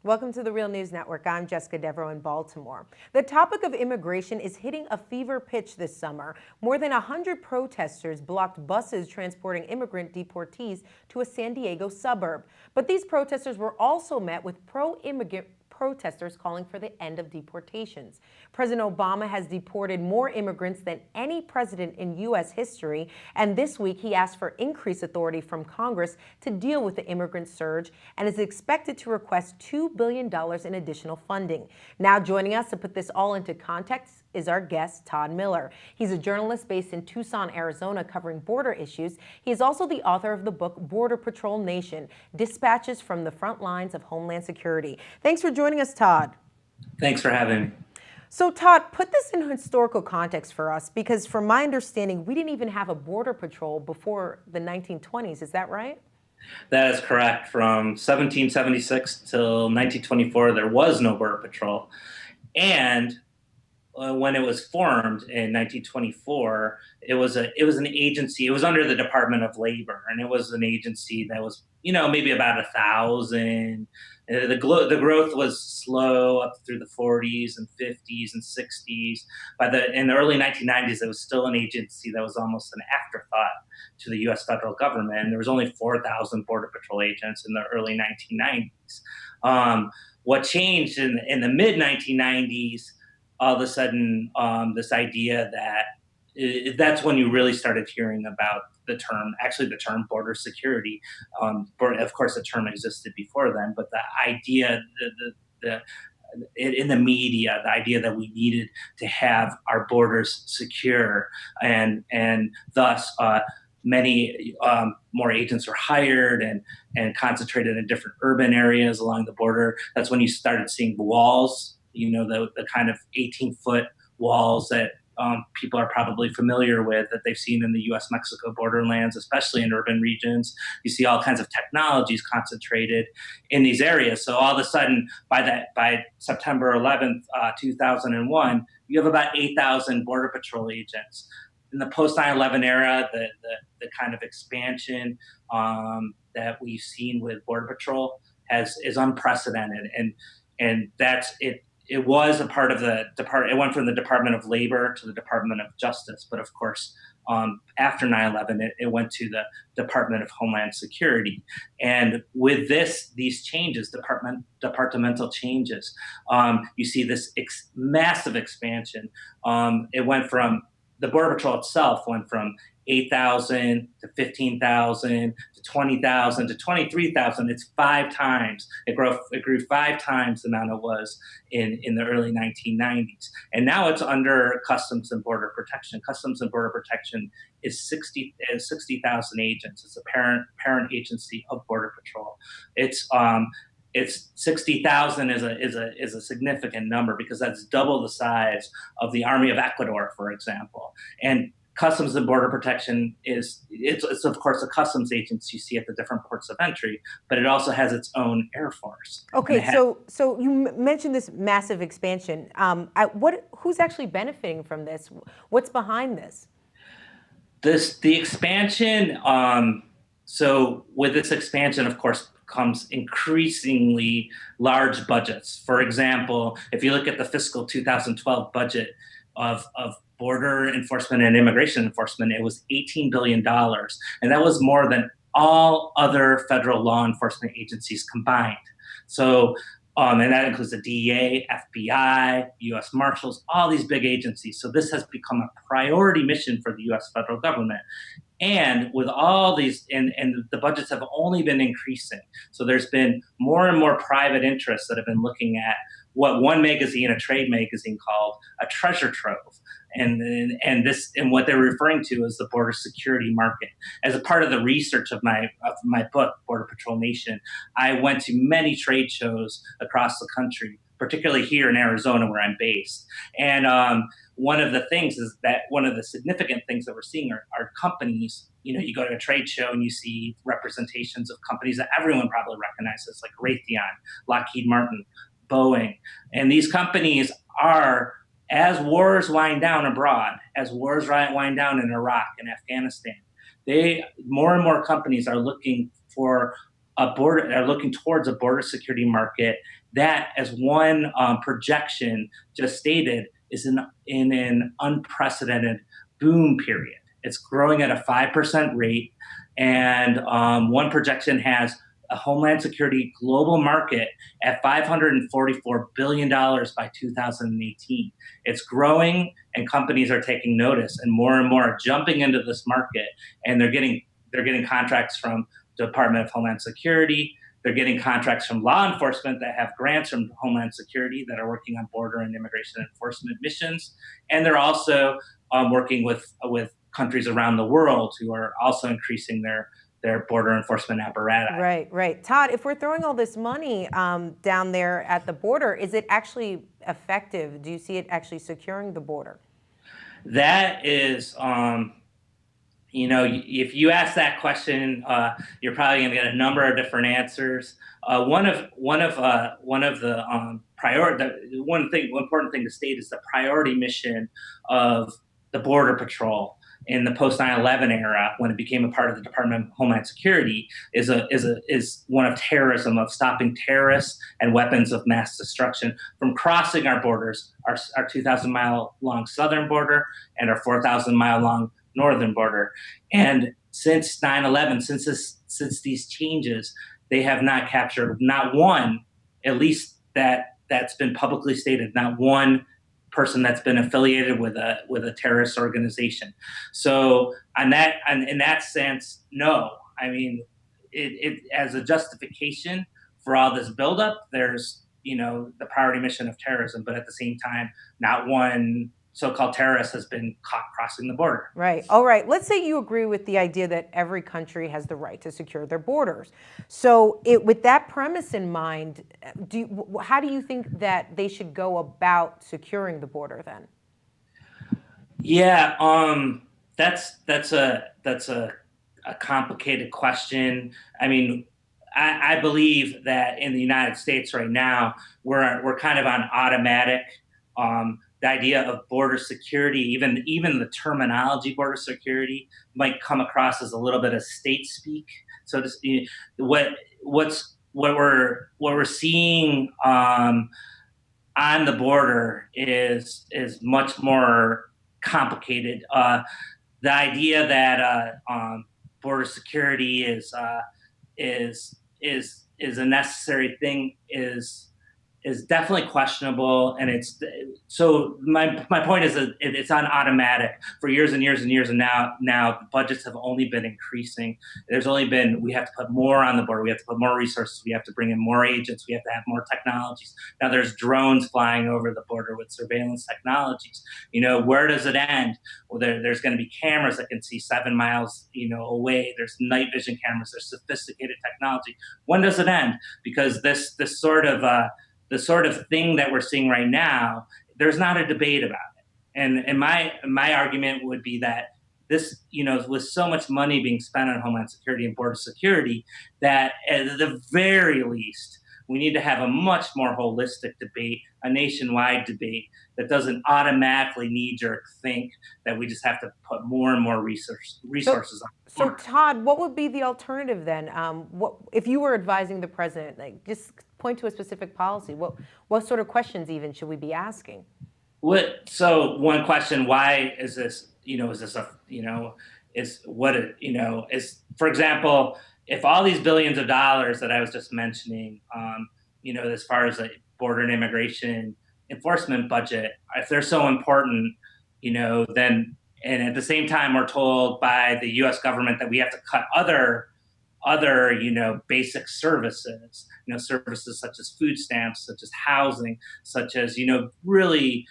Welcome to the Real News Network. I'm Jessica Devereaux in Baltimore. The topic of immigration is hitting a fever pitch this summer. More than 100 protesters blocked buses transporting immigrant deportees to a San Diego suburb. But these protesters were also met with pro-immigrant protesters calling for the end of deportations. President Obama has deported more immigrants than any president in U.S. history, and this week he asked for increased authority from Congress to deal with the immigrant surge and is expected to request $2 billion in additional funding. Now joining us to put this all into context is our guest, Todd Miller. He's a journalist based in Tucson, Arizona, covering border issues. He is also the author of the book Border Patrol Nation: Dispatches from the Front Lines of Homeland Security. Thanks for joining us, Todd. Thanks for having me. So, Todd, put this in historical context for us, because from my understanding, we didn't even have a border patrol before the 1920s. Is that right? That is correct. From 1776 till 1924, there was no border patrol. And when it was formed in 1924, it was an agency. It was under the Department of Labor, and it was an agency that was, maybe about 1,000. The growth was slow up through the 40s and 50s and 60s. In the early 1990s, it was still an agency that was almost an afterthought to the U.S. federal government. And there was only 4,000 Border Patrol agents in the early 1990s. What changed in the mid 1990s? All of a sudden, this idea that that's when you really started hearing about the term border security. Of course, the term existed before then, but the idea, in the media, the idea that we needed to have our borders secure, and thus many more agents were hired and concentrated in different urban areas along the border. That's when you started seeing the walls. The kind of 18-foot walls that people are probably familiar with, that they've seen in the U.S.-Mexico borderlands, especially in urban regions. You see all kinds of technologies concentrated in these areas. So all of a sudden, by September 11th, 2001, you have about 8,000 Border Patrol agents. In the post 9/11 era, the kind of expansion that we've seen with Border Patrol is unprecedented, and that's it. It was a part of the department. It went from the Department of Labor to the Department of Justice, but of course, after 9/11, it went to the Department of Homeland Security. And with these changes, departmental changes, you see this massive expansion. It went from the Border Patrol itself went from 8,000 to 15,000 to 20,000 to 23,000. It's 5 times. It grew 5 times the amount it was in the early 1990s. And now it's under Customs and Border Protection. Customs and Border Protection is 60,000 agents. It's a parent agency of Border Patrol. It's 60,000 is a significant number, because that's double the size of the Army of Ecuador, for example. And Customs and Border Protection it's of course a customs agency you see at the different ports of entry, but it also has its own Air Force. Okay, so you mentioned this massive expansion. Who's actually benefiting from this? What's behind this? The expansion. So with this expansion, of course, comes increasingly large budgets. For example, if you look at the fiscal 2012 budget of border enforcement and immigration enforcement, it was $18 billion. And that was more than all other federal law enforcement agencies combined. So, and that includes the DEA, FBI, U.S. Marshals, all these big agencies. So this has become a priority mission for the U.S. federal government. And with all these, and the budgets have only been increasing. So there's been more and more private interests that have been looking at what one magazine, a trade magazine, called a treasure trove. And what they're referring to is the border security market. As a part of the research of my book, Border Patrol Nation, I went to many trade shows across the country, particularly here in Arizona, where I'm based. And one of the significant things that we're seeing are companies. You go to a trade show and you see representations of companies that everyone probably recognizes, like Raytheon, Lockheed Martin, Boeing. And these companies are, as wars wind down abroad, as wars wind down in Iraq and Afghanistan, more and more companies are looking towards a border security market that, as one projection just stated, is in an unprecedented boom period. It's growing at a 5% rate, and one projection has a Homeland Security global market at $544 billion by 2018. It's growing, and companies are taking notice, and more are jumping into this market, and they're getting contracts from the Department of Homeland Security. They're getting contracts from law enforcement that have grants from Homeland Security that are working on border and immigration enforcement missions, and they're also working with countries around the world who are also increasing their border enforcement apparatus. Right, right. Todd, if we're throwing all this money down there at the border, is it actually effective? Do you see it actually securing the border? That is, if you ask that question, you're probably going to get a number of different answers. One of the one important thing to state is the priority mission of the Border Patrol in the post 9/11 era, when it became a part of the Department of Homeland Security, is one of terrorism, of stopping terrorists and weapons of mass destruction from crossing our borders, our 2,000-mile long southern border and our 4,000-mile long northern border. And since 9/11, since these changes, they have not captured, not one, at least that's been publicly stated, not one person that's been affiliated with a terrorist organization. So in that sense, no. I mean, it as a justification for all this buildup, there's the priority mission of terrorism, but at the same time, not one so-called terrorist has been caught crossing the border. Right. All right. Let's say you agree with the idea that every country has the right to secure their borders. So, with that premise in mind, how do you think that they should go about securing the border then? Yeah, that's a complicated question. I mean, I believe that in the United States right now, we're kind of on automatic. The idea of border security, even the terminology border security, might come across as a little bit of state speak. So what what we're seeing on the border is much more complicated. The idea that border security is a necessary thing is definitely questionable, and it's so my point is that it's on automatic for years and years and years, and now the budgets have only been increasing. We have to put more on the border, we have to put more resources, we have to bring in more agents, we have to have more technologies. Now there's drones flying over the border with surveillance technologies. Where does it end? Well, there's going to be cameras that can see 7 miles away. There's night vision cameras, there's sophisticated technology. When does it end? Because this sort of the sort of thing that we're seeing right now, there's not a debate about it. And my argument would be that this, with so much money being spent on Homeland Security and border security, that at the very least, we need to have a much more holistic debate, a nationwide debate that doesn't automatically knee-jerk think that we just have to put more and more resources on. So, Todd, what would be the alternative then? What if you were advising the president? Like, just point to a specific policy. What sort of questions even should we be asking? So one question: why is this? Is this a is what it is? For example, if all these billions of dollars that I was just mentioning, as far as a border and immigration enforcement budget, if they're so important, then, and at the same time we're told by the U.S. government that we have to cut other basic services, services such as food stamps, such as housing, such as really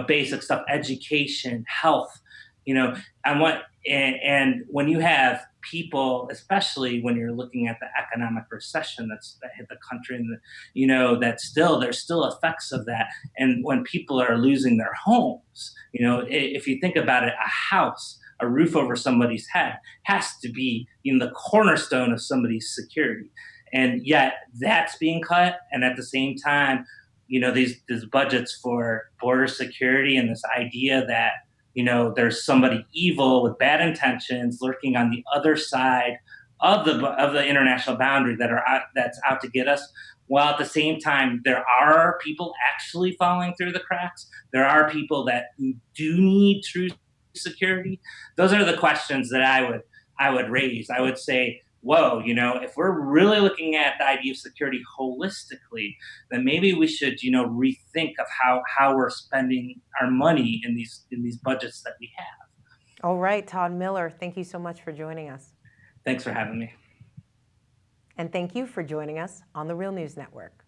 basic stuff, education, health, and when you have people, especially when you're looking at the economic recession that hit the country, and there's still effects of that, and when people are losing their homes, if you think about it, a house, a roof over somebody's head, has to be the cornerstone of somebody's security, and yet that's being cut, and at the same time, these budgets for border security, and this idea that there's somebody evil with bad intentions lurking on the other side of the international boundary that's out to get us. while at the same time there are people actually falling through the cracks. There are people that who do need true security. Those are the questions that I would raise. I would say, whoa, if we're really looking at the idea of security holistically, then maybe we should, rethink of how we're spending our money in these budgets that we have. All right, Todd Miller, thank you so much for joining us. Thanks for having me. And thank you for joining us on the Real News Network.